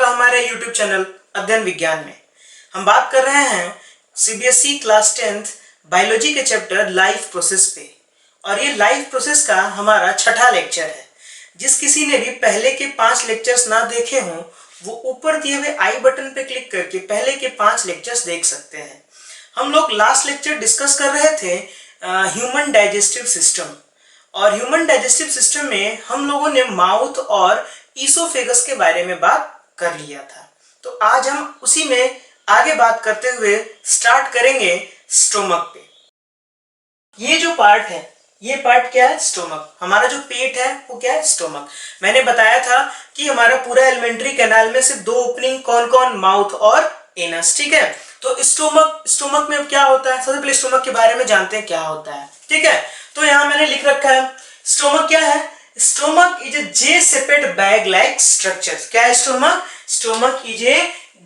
आपका हमारे YouTube channel अध्ययन विज्ञान में। हम बात कर रहे हैं CBSE क्लास 10th बायोलॉजी के चैप्टर लाइफ प्रोसेस पे, और ये लाइफ प्रोसेस का हमारा छठा लेक्चर है। जिस किसी ने भी पहले के 5 लेक्चर्स ना देखे हों वो ऊपर दिए हुए आई बटन पे क्लिक करके पहले के 5 लेक्चर्स देख सकते हैं। हम लोग लास्ट लेक्चर डिस्कस कर रहे थे ह्यूमन डाइजेस्टिव सिस्टम, और ह्यूमन डाइजेस्टिव सिस्टम में हम लोगों ने माउथ और ईसोफेगस के बारे में बात कर लिया था। तो आज हम उसी में आगे बात करते हुए स्टार्ट करेंगे स्टोमक पे। ये जो पार्ट है, ये पार्ट क्या है? स्टोमक। हमारा जो पेट है वो क्या है? स्टोमक। मैंने बताया था कि हमारा पूरा एलिमेंट्री कैनाल में सिर्फ 2 ओपनिंग कौन कौन? माउथ और एनस। ठीक है, तो स्टोमक में अब क्या होता है? सबसे पहले स्टोमक के बारे में जानते हैं क्या होता है। ठीक है, तो यहाँ मैंने लिख रखा है स्टोमक क्या है? Stomach is a J-shaped bag-like structure। क्या है stomach? Stomach is a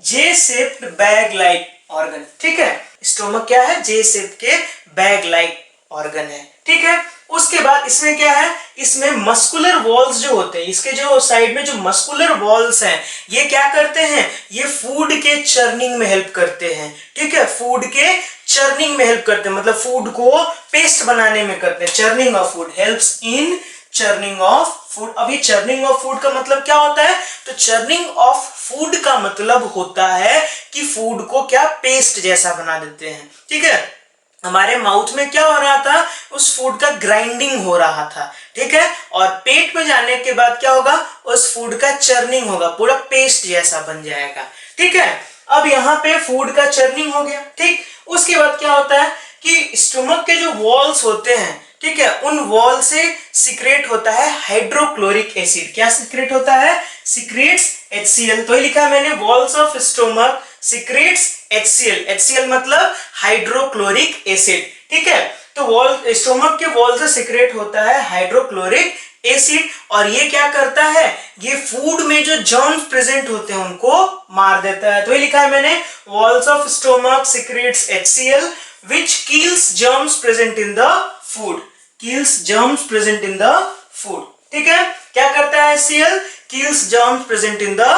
J-shaped bag-like organ। ठीक है, स्टोमक क्या है? J-shaped के बैग-like organ है। ठीक है, उसके बाद इसमें क्या है? इसमें मस्कुलर वॉल्स जो होते हैं, इसके जो साइड में जो मस्कुलर वॉल्स हैं, ये क्या करते हैं? ये फूड के चर्निंग में हेल्प करते हैं। ठीक है, फूड के चर्निंग में हेल्प करते हैं, मतलब फूड को पेस्ट बनाने में करते हैं। Churning of food, helps in churning of food. अभी चर्निंग ऑफ फूड का मतलब क्या होता है? तो चर्निंग ऑफ फूड का मतलब होता है कि फूड को क्या पेस्ट जैसा बना देते हैं। ठीक है, हमारे माउथ में क्या हो रहा था? उस फूड का ग्राइंडिंग हो रहा था। ठीक है, और पेट में जाने के बाद क्या होगा? उस फूड का चर्निंग होगा, पूरा पेस्ट जैसा बन जाएगा। ठीक है, अब यहाँ पे फूड का चर्निंग हो गया। ठीक, उसके बाद क्या होता है कि स्टोमक के जो वॉल्स होते हैं, ठीक है, उन वॉल से सीक्रेट होता है हाइड्रोक्लोरिक एसिड। क्या सीक्रेट होता है? Secrets HCl। तो ये लिखा है मैंने, walls of stomach secrets HCl। HCl मतलब हाइड्रोक्लोरिक एसिड। ठीक है, तो वॉल स्टोमक के वॉल से सीक्रेट होता है हाइड्रोक्लोरिक एसिड, और ये क्या करता है? ये फूड में जो जर्म्स प्रेजेंट होते हैं उनको मार देता है। तो ये लिखा है मैंने, walls of stomach secrets HCl which kills germs present in the food। kills germs present in the food। ठीक है, क्या करता है HCl? kills germs present in the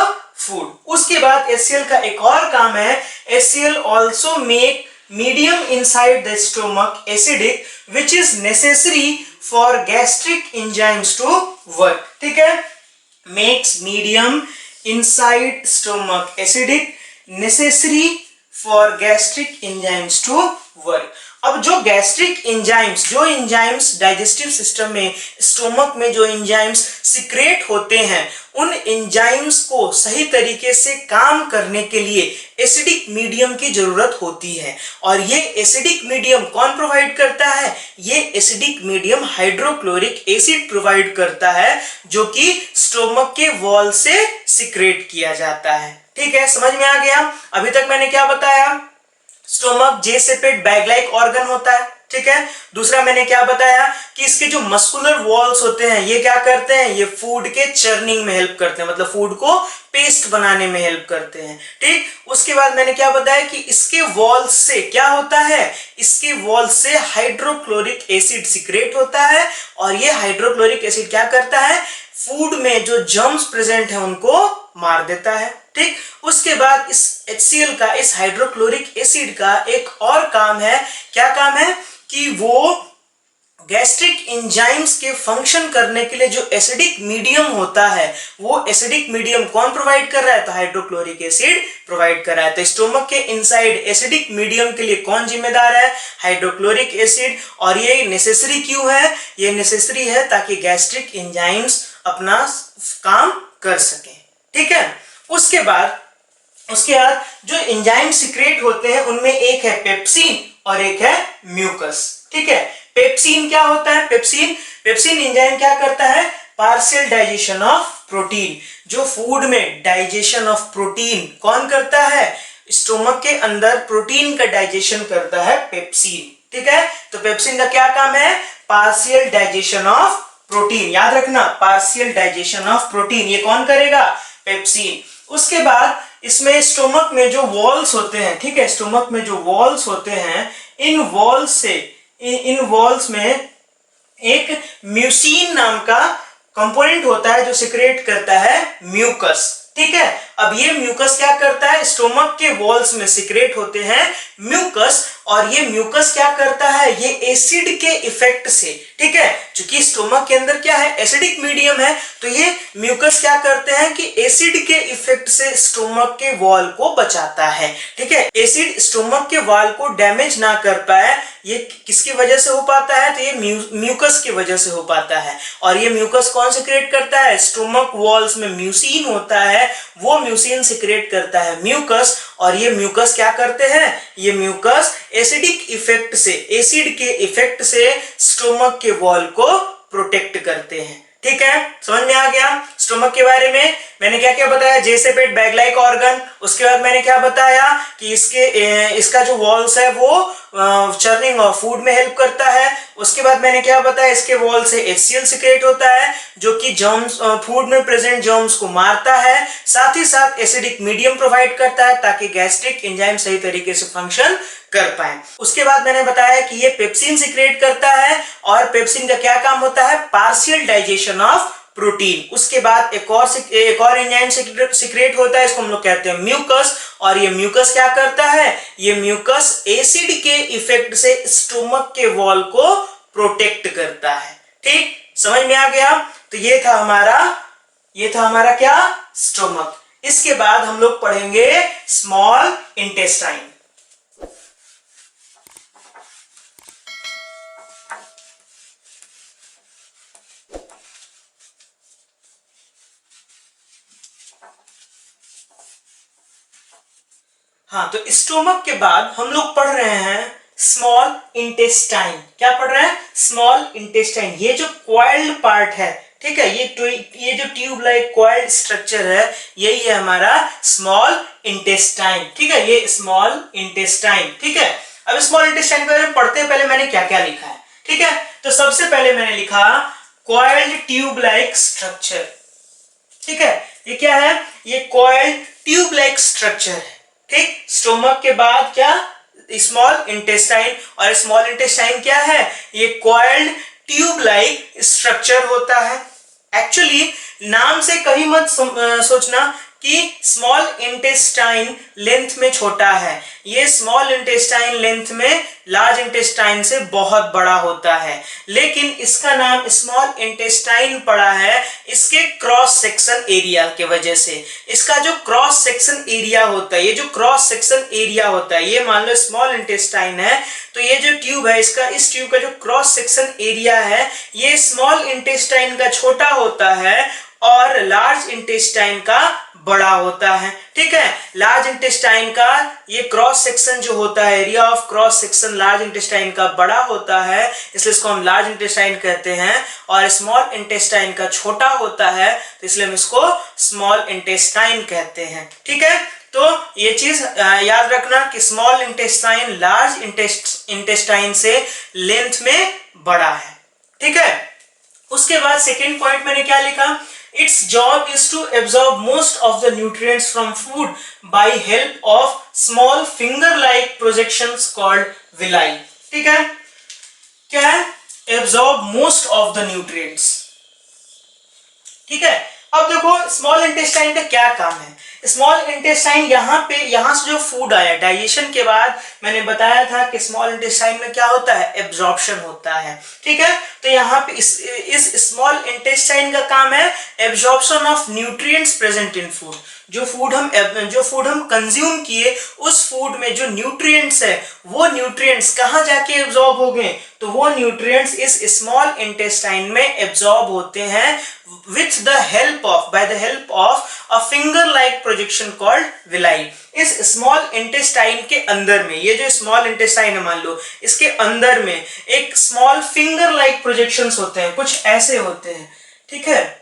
food। उसके बाद HCl का एक और काम है, HCl also make medium inside the stomach acidic which is necessary for gastric enzymes to work। ठीक है, makes medium inside stomach acidic necessary for gastric enzymes to work। अब जो गैस्ट्रिक एंजाइम्स, जो एंजाइम्स डाइजेस्टिव सिस्टम में, stomach में जो enzymes secret होते हैं, उन एंजाइम्स को सही तरीके से काम करने के लिए एसिडिक मीडियम की जरूरत होती है। और ये एसिडिक मीडियम कौन प्रोवाइड करता है? ये acidic medium hydrochloric acid provide करता है, जो कि स्टोमक के वॉल से सीक्रेट किया जाता है। ठीक है, समझ में आ गया? अभी तक मैंने क्या बताया? स्टोमक J-shaped बैग-लाइक ऑर्गन होता है। ठीक है, दूसरा मैंने क्या बताया कि इसके जो मस्कुलर वॉल्स होते हैं ये क्या करते हैं? ये फूड के चर्निंग में हेल्प करते हैं, मतलब फूड को पेस्ट बनाने में हेल्प करते हैं। ठीक, उसके बाद मैंने क्या बताया कि इसके वॉल्स से क्या होता है? इसके वॉल से हाइड्रोक्लोरिक एसिड सीक्रेट होता है, और ये हाइड्रोक्लोरिक एसिड क्या करता है? फूड में जो जर्म्स प्रेजेंट है उनको मार देता है। ठीक, उसके बाद इस HCl का, इस हाइड्रोक्लोरिक एसिड का एक और काम है। क्या काम है? कि वो गैस्ट्रिक एंजाइम्स के फंक्शन करने के लिए जो एसिडिक मीडियम होता है, वो एसिडिक मीडियम कौन प्रोवाइड कर रहा है? तो हाइड्रोक्लोरिक एसिड प्रोवाइड कर रहा है। तो स्टोमक के इनसाइड एसिडिक मीडियम के लिए कौन जिम्मेदार है? Hydrochloric acid. और ये नेसेसरी क्यों है? ये नेसेसरी है ताकि गैस्ट्रिक एंजाइम्स अपना काम कर सके। ठीक है, उसके बाद जो एंजाइम सीक्रेट होते हैं उनमें एक है पेप्सिन और एक है म्यूकस। ठीक है, पेप्सिन क्या होता है? पेप्सिन एंजाइम क्या करता है? Partial digestion of protein. जो फूड में डाइजेशन ऑफ प्रोटीन कौन करता है? स्टोमक के अंदर प्रोटीन का डाइजेशन करता है पेप्सिन। ठीक है, तो पेप्सिन का क्या काम है? Partial digestion of protein. याद रखना, पार्शियल डाइजेशन ऑफ प्रोटीन ये कौन करेगा? पेप्सिन। उसके बाद इसमें स्टोमक में जो वॉल्स होते हैं, ठीक है, स्टोमक में जो वॉल्स होते हैं, इन वॉल्स में एक म्यूसिन नाम का कंपोनेंट होता है जो सीक्रेट करता है म्यूकस। ठीक है। अब ये म्यूकस क्या करता है, स्टोमक के वॉल्स में सिक्रेट होते हैं म्यूकस, और ये म्यूकस क्या करता है, ये एसिड के इफेक्ट से, ठीक है, क्योंकि स्टोमक के अंदर क्या है, एसिडिक मीडियम है, तो ये म्यूकस क्या करते हैं कि एसिड के इफेक्ट से स्टोमक के वॉल को बचाता है, ठीक है। एसिड स्टोमक के वॉल को डैमेज ना कर पाए, ये किसकी वजह से हो पाता है, तो ये म्यूकस की वजह से हो पाता है। और ये म्यूकस कौन सिक्रेट करता है, स्टोमक वॉल्स में म्यूसिन होता है, वो म्यूसिन सिक्रेट करता है म्यूकस, और ये म्यूकस क्या करते हैं, ये म्यूकस एसिडिक इफेक्ट से, एसिड के इफेक्ट से स्टोमक के वॉल को प्रोटेक्ट करते हैं, ठीक है। समझ में आ गया स्टोमक के बारे में। मैंने क्या क्या बताया, जैसे पेट बैग लाइक ऑर्गन, उसके बाद मैंने क्या बताया कि इसका जो वॉल्स है वो चर्निंग ऑफ फूड में हेल्प करता है। उसके बाद मैंने क्या बताया, इसके वॉल से HCl सिक्रेट होता है जो कि जर्म्स, फूड में प्रेजेंट जर्म्स को मारता है, साथ ही साथ एसिडिक मीडियम प्रोवाइड करता है ताकि गैस्ट्रिक एंजाइम सही तरीके से फंक्शन कर पाए। उसके बाद मैंने बताया कि ये पेप्सिन सिक्रेट करता है, और पेप्सिन का क्या काम होता है, पार्शियल डाइजेशन ऑफ प्रोटीन। उसके बाद एक और एंजाइम सिक्रेट होता है, इसको हम लोग कहते हैं म्यूकस, और ये म्यूकस क्या करता है, ये म्यूकस एसिड के इफेक्ट से स्टोमक के वॉल को प्रोटेक्ट करता है, ठीक। समझ में आ गया। तो ये था हमारा क्या, स्टोमक। इसके बाद हम लोग पढ़ेंगे स्मॉल इंटेस्टाइन। हाँ, तो स्टोमक के बाद हम लोग पढ़ रहे हैं स्मॉल इंटेस्टाइन। क्या पढ़ रहे हैं, स्मॉल इंटेस्टाइन। ये जो कॉइल्ड पार्ट है, ठीक है, ये जो ट्यूब लाइक कॉइल्ड स्ट्रक्चर है, यही है हमारा स्मॉल इंटेस्टाइन, ठीक है, ये स्मॉल इंटेस्टाइन, ठीक है। अब स्मॉल इंटेस्टाइन के बारे में पढ़ते हैं, पहले मैंने क्या क्या लिखा है, ठीक है। तो सबसे पहले मैंने लिखा कॉइल्ड ट्यूब लाइक स्ट्रक्चर, ठीक है। ये क्या है, ये कॉइल्ड ट्यूब लाइक स्ट्रक्चर है, ठीक। स्टोमक के बाद क्या, स्मॉल इंटेस्टाइन, और स्मॉल इंटेस्टाइन क्या है, ये कॉइल्ड ट्यूब लाइक स्ट्रक्चर होता है। एक्चुअली नाम से कहीं मत सोचना कि स्मॉल इंटेस्टाइन लेंथ में छोटा है, ये स्मॉल इंटेस्टाइन लेंथ में लार्ज इंटेस्टाइन से बहुत बड़ा होता है, लेकिन इसका नाम स्मॉल इंटेस्टाइन पड़ा है इसके क्रॉस सेक्शन एरिया के वजह से। इसका जो क्रॉस सेक्शन एरिया होता है, ये जो क्रॉस सेक्शन एरिया होता है, ये मान लो स्मॉल इंटेस्टाइन है, तो ये जो ट्यूब है, इस ट्यूब का जो क्रॉस सेक्शन एरिया है, ये स्मॉल इंटेस्टाइन का छोटा होता है और लार्ज इंटेस्टाइन का बड़ा होता है, ठीक है। लार्ज इंटेस्टाइन का ये क्रॉस सेक्शन जो होता है, area of cross section large intestine का बड़ा होता है, इसलिए इसको हम लार्ज इंटेस्टाइन कहते हैं, और स्मॉल इंटेस्टाइन का छोटा होता है, तो इसलिए हम इसको स्मॉल इंटेस्टाइन कहते हैं, ठीक है। तो ये चीज याद रखना कि स्मॉल इंटेस्टाइन लार्ज इंटेस्टाइन से लेंथ में बड़ा है, ठीक है। उसके बाद सेकेंड पॉइंट मैंने क्या लिखा, its job is to absorb most of the nutrients from food by help of small finger like projections called villi, ठीक है। क्या है, absorb most of the nutrients, ठीक है। अब देखो स्मॉल इंटेस्टाइन का क्या काम है। स्मॉल इंटेस्टाइन यहाँ से जो फूड आया डाइजेशन के बाद, मैंने बताया था कि स्मॉल इंटेस्टाइन में क्या होता है, एब्जॉर्प्शन होता है, ठीक है। तो यहाँ पे इस स्मॉल इंटेस्टाइन का काम है absorption of nutrients present in food. जो फूड हम कंज्यूम किए, उस फूड में जो न्यूट्रिएंट्स है, वो न्यूट्रिएंट्स कहाँ जाके एब्जॉर्ब हो गए, तो वो न्यूट्रिएंट्स इस स्मॉल इंटेस्टाइन में एब्जॉर्ब होते हैं by the help of a finger like projection called villi। इस स्मॉल इंटेस्टाइन के अंदर में, ये जो स्मॉल इंटेस्टाइन है मान लो, इसके अंदर में एक स्मॉल फिंगर लाइक प्रोजेक्शंस होते हैं, कुछ ऐसे होते हैं, ठीक है।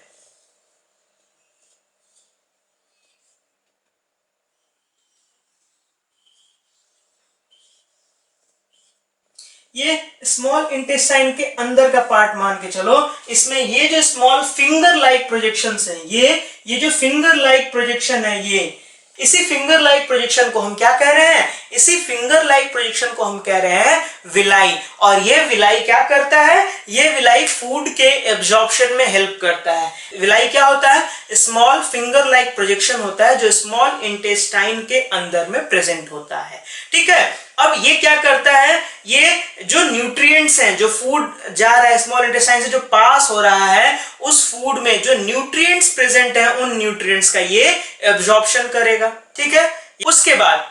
ये स्मॉल इंटेस्टाइन के अंदर का पार्ट मान के चलो, इसमें ये जो स्मॉल फिंगर लाइक प्रोजेक्शंस है, ये जो फिंगर लाइक प्रोजेक्शन है, ये इसी फिंगर लाइक प्रोजेक्शन को हम क्या कह रहे हैं, इसी फिंगर लाइक प्रोजेक्शन को हम कह रहे हैं विलाई। और ये विलाई क्या करता है, ये विलाई फूड के एब्जॉर्प्शन में हेल्प करता है। विलाई क्या होता है, स्मॉल फिंगर लाइक प्रोजेक्शन होता है जो स्मॉल इंटेस्टाइन के अंदर में प्रेजेंट होता है। ठीक है, अब ये क्या करता है, ये जो न्यूट्रिएंट्स हैं, जो फूड जा रहा है स्मॉल इंटेस्टाइन से जो पास हो रहा है, उस फूड में जो न्यूट्रिएंट्स प्रेजेंट हैं उन न्यूट्रिएंट्स का ये एब्जॉर्प्शन करेगा। ठीक है, उसके बाद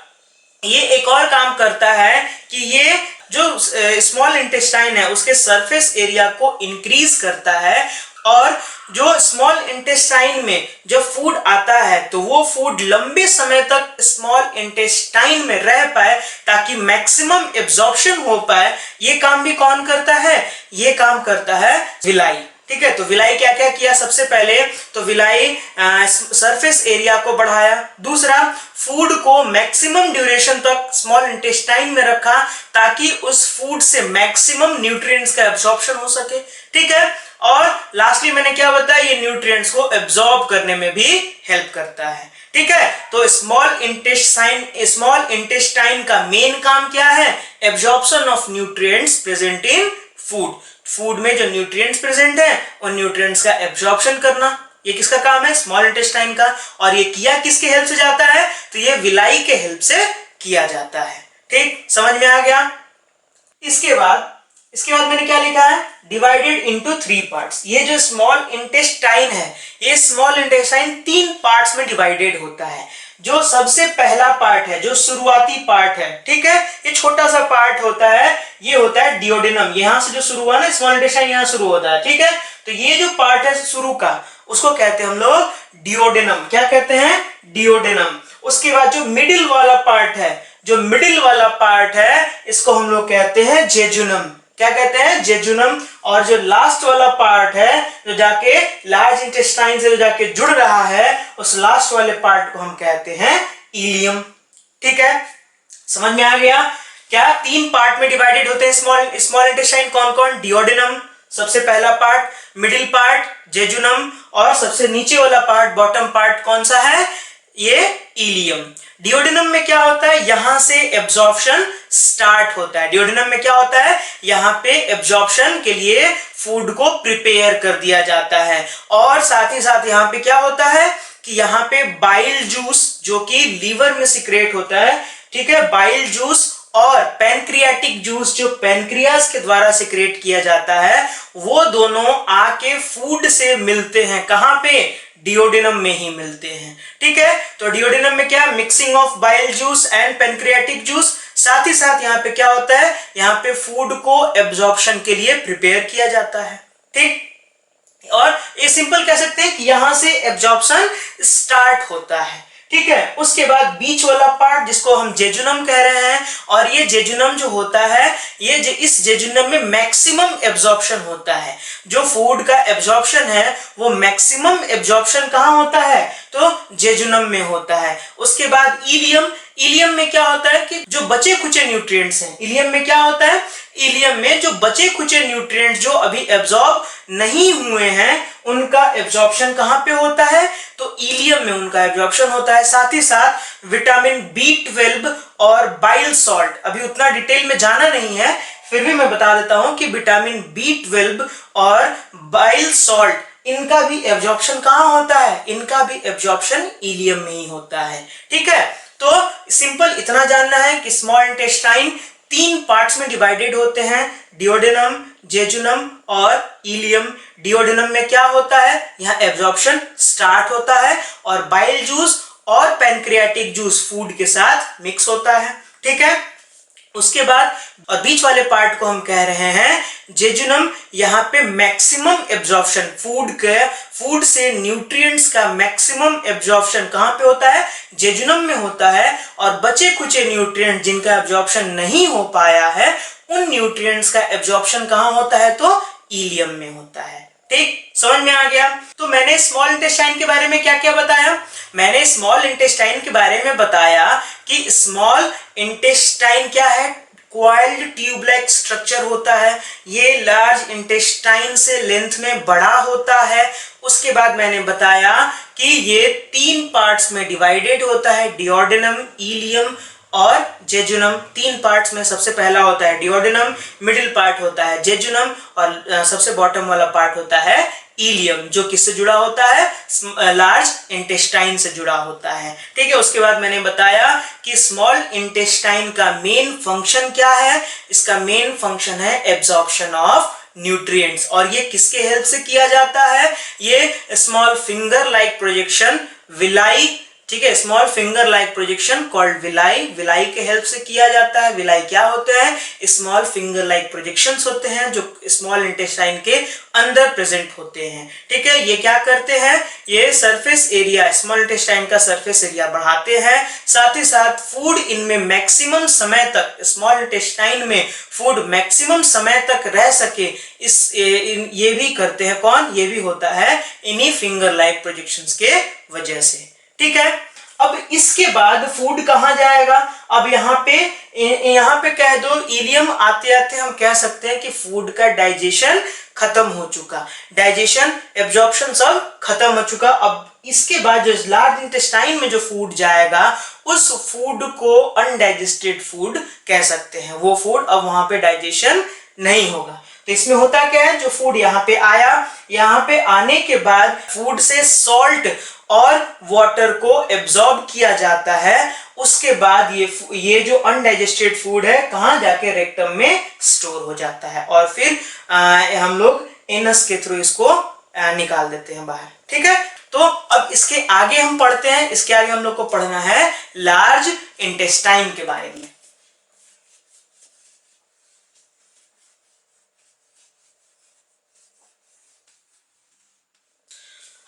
ये एक और काम करता है कि ये जो स्मॉल इंटेस्टाइन है उसके सरफेस एरिया को इंक्रीज करता है, और जो स्मॉल इंटेस्टाइन में जब फूड आता है तो वो फूड लंबे समय तक स्मॉल इंटेस्टाइन में रह पाए ताकि मैक्सिमम एब्जॉर्प्शन हो पाए। ये काम भी कौन करता है, ये काम करता है विलाई। ठीक है, तो विलाई क्या क्या किया, सबसे पहले तो विलाई सरफेस एरिया को बढ़ाया, दूसरा फूड को मैक्सिमम ड्यूरेशन तक स्मॉल इंटेस्टाइन में रखा ताकि उस फूड से मैक्सिमम न्यूट्रिएंट्स का एब्जॉर्प्शन हो सके। ठीक है, और लास्टली मैंने क्या बताया, ये न्यूट्रिएंट्स को एब्जॉर्ब करने में भी हेल्प करता है। ठीक है, तो स्मॉल इंटेस्टाइन का मेन काम क्या है, absorption of nutrients present in food. Food में जो न्यूट्रिएंट्स प्रेजेंट है उन न्यूट्रिएंट्स का एब्जॉर्प्शन करना, ये किसका काम है, स्मॉल इंटेस्टाइन का। और ये किया किसके हेल्प से जाता है, तो ये विलाई के हेल्प से किया जाता है। ठीक, समझ में आ गया। इसके बाद मैंने क्या लिखा है, डिवाइडेड इनटू 3 पार्ट्स। ये जो स्मॉल इंटेस्टाइन है, ये स्मॉल इंटेस्टाइन 3 पार्ट्स में डिवाइडेड होता है। जो सबसे पहला पार्ट है, जो शुरुआती पार्ट है, ठीक है, ये छोटा सा पार्ट होता है, ये होता है डिओडेनम। यहां से जो शुरू हुआ ना स्मॉल इंटेस्टाइन, यहां शुरू होता है। ठीक है, तो ये जो पार्ट है शुरू का, उसको कहते हैं हम लोग डिओडेनम। क्या कहते हैं, डिओडेनम। उसके बाद जो मिडिल वाला पार्ट है, जो मिडिल वाला पार्ट है, इसको हम लोग कहते हैं जेजुनम। क्या कहते हैं, जेजुनम। और जो लास्ट वाला पार्ट है, जो जाके लार्ज इंटेस्टाइन से जो जाके जुड़ रहा है, उस लास्ट वाले पार्ट को हम कहते हैं इलियम। ठीक है, समझ में आ गया। क्या 3 पार्ट में डिवाइडेड होते हैं स्मॉल इंटेस्टाइन, कौन कौन, डिओडेनम सबसे पहला पार्ट, मिडिल पार्ट जेजुनम, और सबसे नीचे वाला पार्ट बॉटम पार्ट कौन सा है, ये इलियम। डिओडेनम में क्या होता है, यहां से एब्जॉर्प्शन स्टार्ट होता है। डिओडेनम में क्या होता है, यहां पे एब्जॉर्प्शन के लिए फूड को प्रिपेयर कर दिया जाता है। और साथ ही साथ यहां पे क्या होता है कि यहां पे बाइल जूस जो कि लीवर में सिक्रेट होता है, ठीक है, बाइल जूस और पैनक्रियाटिक जूस जो पैनक्रियास के द्वारा सिक्रेट किया जाता है, वो दोनों आके फूड से मिलते हैं। कहां पे, डिओडेनम में ही मिलते हैं। ठीक है, तो डिओडेनम में क्या, mixing of bile juice and pancreatic juice. साथ ही साथ यहाँ पे क्या होता है, यहाँ पे फूड को एब्जॉर्प्शन के लिए प्रिपेयर किया जाता है। ठीक, और ये सिंपल कह सकते हैं कि यहां से एब्जॉर्प्शन स्टार्ट होता है। ठीक है, उसके बाद बीच वाला पार्ट जिसको हम जेजुनम कह रहे हैं, और ये जेजुनम जो होता है, ये इस जेजुनम में मैक्सिमम एब्जॉर्प्शन होता है। जो फूड का एब्जॉर्प्शन है वो मैक्सिमम एब्जॉर्प्शन कहां होता है, तो जेजुनम में होता है। उसके बाद इलियम। इलियम में क्या होता है कि जो बचे खुचे न्यूट्रिएंट्स हैं, इलियम में क्या होता है, इलियम में जो बचे खुचे न्यूट्रिएंट्स जो अभी एब्जॉर्ब नहीं हुए हैं, उनका एब्जॉर्प्शन कहां पे होता है, तो इलियम में उनका एब्जॉर्प्शन होता है। साथ ही साथ विटामिन B12 और बाइल सॉल्ट, अभी उतना डिटेल में जाना नहीं है, फिर भी मैं बता देता हूं कि विटामिन B12 और बाइल सॉल्ट, इनका भी एब्जॉर्प्शन कहां होता है, इनका भी एब्जॉर्प्शन इलियम में ही होता है। ठीक है, तो सिंपल इतना जानना है कि स्मॉल इंटेस्टाइन 3 पार्ट्स में डिवाइडेड होते हैं, डिओडेनम, जेजुनम और इलियम। डिओडेनम में क्या होता है, यहाँ एब्जॉर्प्शन स्टार्ट होता है, और बाइल जूस और पैनक्रियाटिक जूस फूड के साथ मिक्स होता है। ठीक है, उसके बाद और बीच वाले पार्ट को हम कह रहे हैं जेजुनम। यहाँ पे मैक्सिमम एब्जॉर्प्शन फूड से न्यूट्रिएंट्स का मैक्सिमम एब्जॉर्प्शन कहाँ पे होता है, जेजुनम में होता है। और बचे खुचे न्यूट्रिएंट जिनका एब्जॉर्प्शन नहीं हो पाया है, उन न्यूट्रिएंट्स का एब्जॉर्प्शन कहाँ होता है, तो इलियम में होता है। ठीक, समझ में आ गया। तो मैंने स्मॉल इंटेस्टाइन के बारे में क्या क्या बताया, मैंने स्मॉल इंटेस्टाइन के बारे में बताया कि स्मॉल इंटेस्टाइन क्या है, कॉइल्ड ट्यूब लाइक स्ट्रक्चर होता है। ये लार्ज इंटेस्टाइन से लेंथ में बड़ा होता है। उसके बाद मैंने बताया कि ये 3 पार्ट्स में डिवाइडेड होता है, डिओडेनम, इलियम और जेजुनम। 3 पार्ट्स में सबसे पहला होता है डिओडेनम, मिडिल पार्ट होता है जेजुनम और सबसे बॉटम वाला पार्ट होता है इलियम, जो किससे जुड़ा होता है, लार्ज इंटेस्टाइन से जुड़ा होता है। ठीक है, उसके बाद मैंने बताया कि स्मॉल इंटेस्टाइन का मेन फंक्शन क्या है। इसका मेन फंक्शन है एब्जॉर्प्शन ऑफ न्यूट्रिएंट्स, और ये किसके हेल्प से किया जाता है, ये small finger like projection villi, ठीक है, small finger like projection called villi, villi के हेल्प से किया जाता है। विलाई क्या होते हैं, स्मॉल फिंगर लाइक प्रोजेक्शंस होते हैं जो स्मॉल इंटेस्टाइन के अंदर प्रेजेंट होते हैं। ठीक है, ये क्या करते हैं, ये सरफेस एरिया, स्मॉल इंटेस्टाइन का सरफेस एरिया बढ़ाते हैं, साथ ही साथ फूड इनमें मैक्सिमम समय तक, स्मॉल इंटेस्टाइन में फूड मैक्सिमम समय तक रह सके, ये भी करते हैं कौन, ये भी होता है इन्हीं फिंगर लाइक प्रोजेक्शंस के वजह से। ठीक है, अब इसके बाद फूड कहां जाएगा, अब यहाँ पे कह दो इलियम आते आते हम कह सकते हैं कि फूड का डाइजेशन खत्म हो चुका, डाइजेशन एब्जॉर्प्शन सब खत्म हो चुका। अब इसके बाद जो लार्ज इंटेस्टाइन में जो फूड जाएगा उस फूड को अनडाइजेस्टेड फूड कह सकते हैं, वो फूड अब वहां पे डाइजेशन नहीं होगा। तो इसमें होता क्या है, जो फूड यहाँ पे आया, यहाँ पे आने के बाद फूड से सॉल्ट और वाटर को एब्जॉर्ब किया जाता है, उसके बाद ये जो अनडाइजेस्टेड फूड है कहाँ जाके रेक्टम में स्टोर हो जाता है और फिर हम लोग एनस के थ्रू इसको निकाल देते हैं बाहर। ठीक है, तो अब इसके आगे हम पढ़ते हैं, इसके आगे हम लोग को पढ़ना है लार्ज इंटेस्टाइन के बारे में।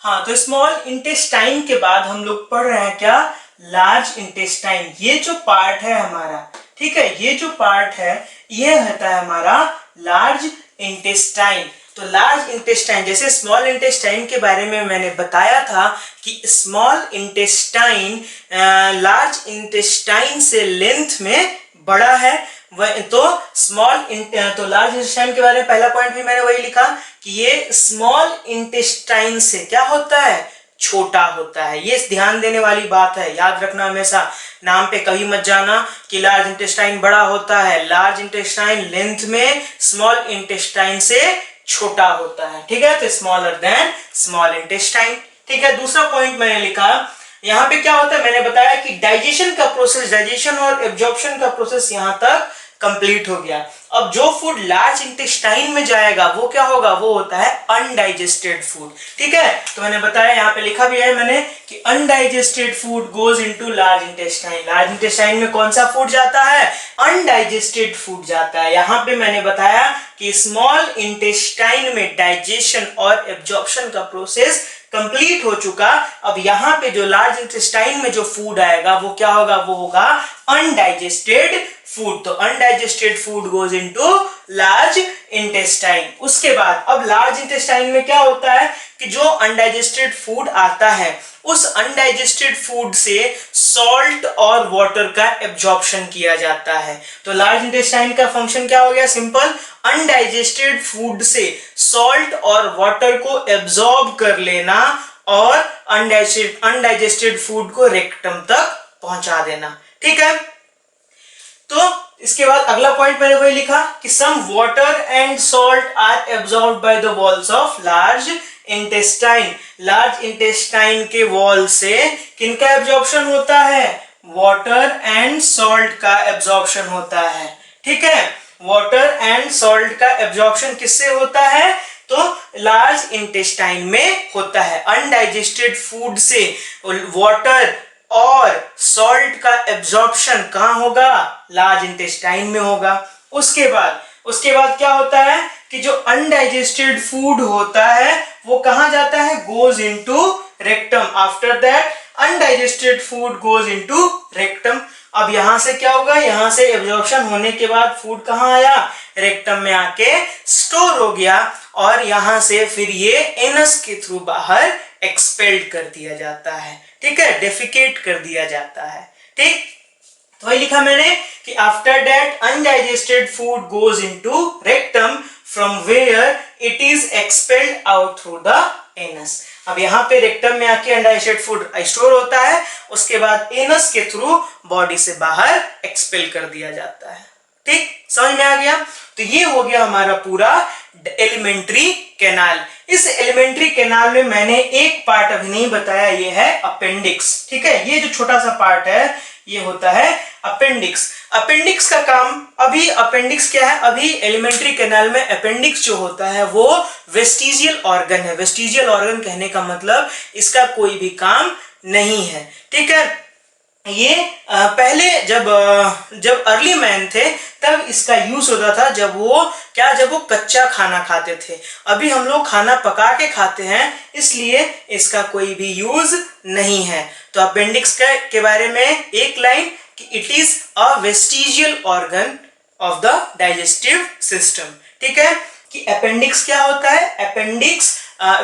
हाँ, तो स्मॉल इंटेस्टाइन के बाद हम लोग पढ़ रहे हैं क्या, लार्ज इंटेस्टाइन। ये जो पार्ट है हमारा, ठीक है, ये जो पार्ट है ये होता है हमारा लार्ज इंटेस्टाइन। तो लार्ज इंटेस्टाइन, जैसे स्मॉल इंटेस्टाइन के बारे में मैंने बताया था कि स्मॉल इंटेस्टाइन लार्ज इंटेस्टाइन से लेंथ में बड़ा है, तो तो लार्ज इंटेस्टाइन के बारे में पहला पॉइंट भी मैंने वही लिखा कि ये स्मॉल इंटेस्टाइन से क्या होता है, छोटा होता है। ये ध्यान देने वाली बात है, याद रखना हमेशा, नाम पे कभी मत जाना कि लार्ज इंटेस्टाइन बड़ा होता है। लार्ज इंटेस्टाइन लेंथ में स्मॉल इंटेस्टाइन से छोटा होता है। ठीक है, तो स्मॉलर देन स्मॉल इंटेस्टाइन। ठीक है, दूसरा पॉइंट मैंने लिखा, यहाँ पे क्या होता है, मैंने बताया कि डाइजेशन का प्रोसेस, डाइजेशन और एब्जॉर्प्शन का प्रोसेस यहाँ तक कंप्लीट हो गया। अब जो फूड लार्ज इंटेस्टाइन में जाएगा वो क्या होगा, वो होता है अनडाइजेस्टेड फूड। ठीक है, तो मैंने बताया, यहाँ पे लिखा भी है मैंने कि undigested food goes into large intestine. Large intestine में कौन सा फूड जाता है, अनडाइजेस्टेड फूड जाता है। यहाँ पे मैंने बताया कि स्मॉल इंटेस्टाइन में डाइजेशन और एब्जॉर्प्शन का प्रोसेस कंप्लीट हो चुका। अब यहाँ पे जो लार्ज इंटेस्टाइन में जो फूड आएगा वो क्या होगा, वो होगा अनडाइजेस्टेड फूड। तो undigested food goes into large intestine. उसके बाद अब लार्ज इंटेस्टाइन में क्या होता है कि जो अनडाइजेस्टेड फूड आता है उस अनडाइजेस्टेड फूड से सॉल्ट और वाटर का एब्जॉर्प्शन किया जाता है। तो लार्ज इंटेस्टाइन का फंक्शन क्या हो गया, सिंपल, अनडाइजेस्टेड फूड से सॉल्ट और वाटर को एब्जॉर्ब कर लेना और अनडाइजेस्टेड फूड को रेक्टम तक पहुंचा देना। ठीक है, तो इसके बाद अगला पॉइंट मैंने वही लिखा कि some water and salt are absorbed by the walls of large intestine. Large intestine के वॉल से किनका एब्जॉर्प्शन होता है, वाटर एंड सॉल्ट का एब्जॉर्प्शन होता है। ठीक है, वाटर एंड सॉल्ट का एब्जॉर्प्शन किससे होता है, तो लार्ज इंटेस्टाइन में होता है। अनडाइजेस्टेड फूड से वाटर और सॉल्ट का एब्जॉर्प्शन कहां होगा, लार्ज इंटेस्टाइन में होगा। उसके बाद क्या होता है कि जो अनडाइजेस्टेड फूड होता है वो कहां जाता है, goes into rectum. After that undigested food goes into rectum. अब यहां से क्या होगा, यहां से एब्जॉर्प्शन होने के बाद फूड कहां आया, रेक्टम में आके स्टोर हो गया और यहां से फिर ये एनस के थ्रू बाहर एक्सपेल्ड कर दिया जाता है। ठीक है, डेफिकेट कर दिया जाता है। ठीक, तो वही लिखा मैंने कि after that undigested food goes into rectum from where it is expelled out through the anus. अब यहाँ पे रेक्टम में आके अनडाइजेस्टेड फूड स्टोर होता है, उसके बाद एनस के थ्रू बॉडी से बाहर एक्सपेल कर दिया जाता है। ठीक, समझ में आ गया। तो ये हो गया हमारा पूरा एलिमेंट्री कैनाल। इस एलिमेंट्री कैनाल में मैंने एक पार्ट अभी नहीं बताया, ये है अपेंडिक्स। ठीक है, ये जो छोटा सा पार्ट है ये होता है अपेंडिक्स। अपेंडिक्स का काम, अभी अपेंडिक्स क्या है, अभी एलिमेंट्री कैनाल में अपेंडिक्स जो होता है वो वेस्टिजियल ऑर्गन है। वेस्टिजियल ऑर्गन कहने का मतलब इसका कोई भी काम नहीं है। ठीक है, ये पहले जब अर्ली मैन थे तब इसका यूज होता था, जब वो कच्चा खाना खाते थे। अभी हम लोग खाना पका के खाते हैं, इसलिए इसका कोई भी यूज नहीं है। तो अपेंडिक्स के बारे में एक लाइन कि it is a vestigial organ of the digestive system. ठीक है, कि अपेंडिक्स क्या होता है, अपेंडिक्स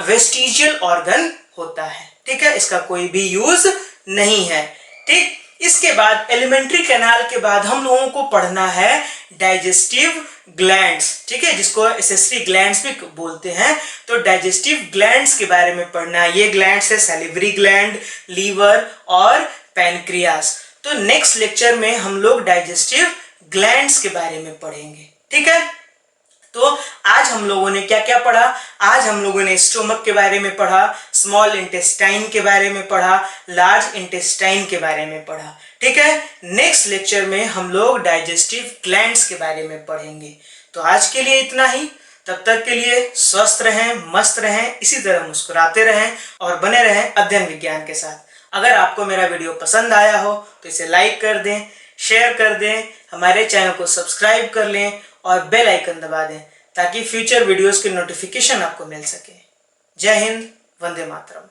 वेस्टिजियल ऑर्गन होता है। ठीक है, इसका कोई भी यूज नहीं है। ठीक, इसके बाद एलिमेंट्री कैनाल के बाद हम लोगों को पढ़ना है डाइजेस्टिव ग्लैंड्स। ठीक है, जिसको एसेसरी ग्लैंड्स भी बोलते हैं। तो डाइजेस्टिव ग्लैंड्स के बारे में पढ़ना है। ये ग्लैंड्स है सैलिवरी ग्लैंड, लीवर और पैनक्रियास। तो नेक्स्ट लेक्चर में हम लोग डाइजेस्टिव ग्लैंड्स के बारे में पढ़ेंगे। ठीक है, तो आज हम लोगों ने क्या क्या पढ़ा, आज हम लोगों ने स्टोमक के बारे में पढ़ा, स्मॉल इंटेस्टाइन के बारे में पढ़ा, लार्ज इंटेस्टाइन के बारे में पढ़ा। ठीक है, नेक्स्ट लेक्चर में हम लोग डाइजेस्टिव ग्लैंड्स के बारे में पढ़ेंगे। तो आज के लिए इतना ही। तब तक के लिए स्वस्थ रहें, मस्त रहें, इसी तरह मुस्कुराते रहें और बने रहें अध्ययन विज्ञान के साथ। अगर आपको मेरा वीडियो पसंद आया हो तो इसे लाइक कर दें, शेयर कर दें, हमारे चैनल को सब्सक्राइब कर लें और बेल आइकन दबा दें ताकि फ्यूचर वीडियोस की नोटिफिकेशन आपको मिल सके। जय हिंद, वंदे मातरम।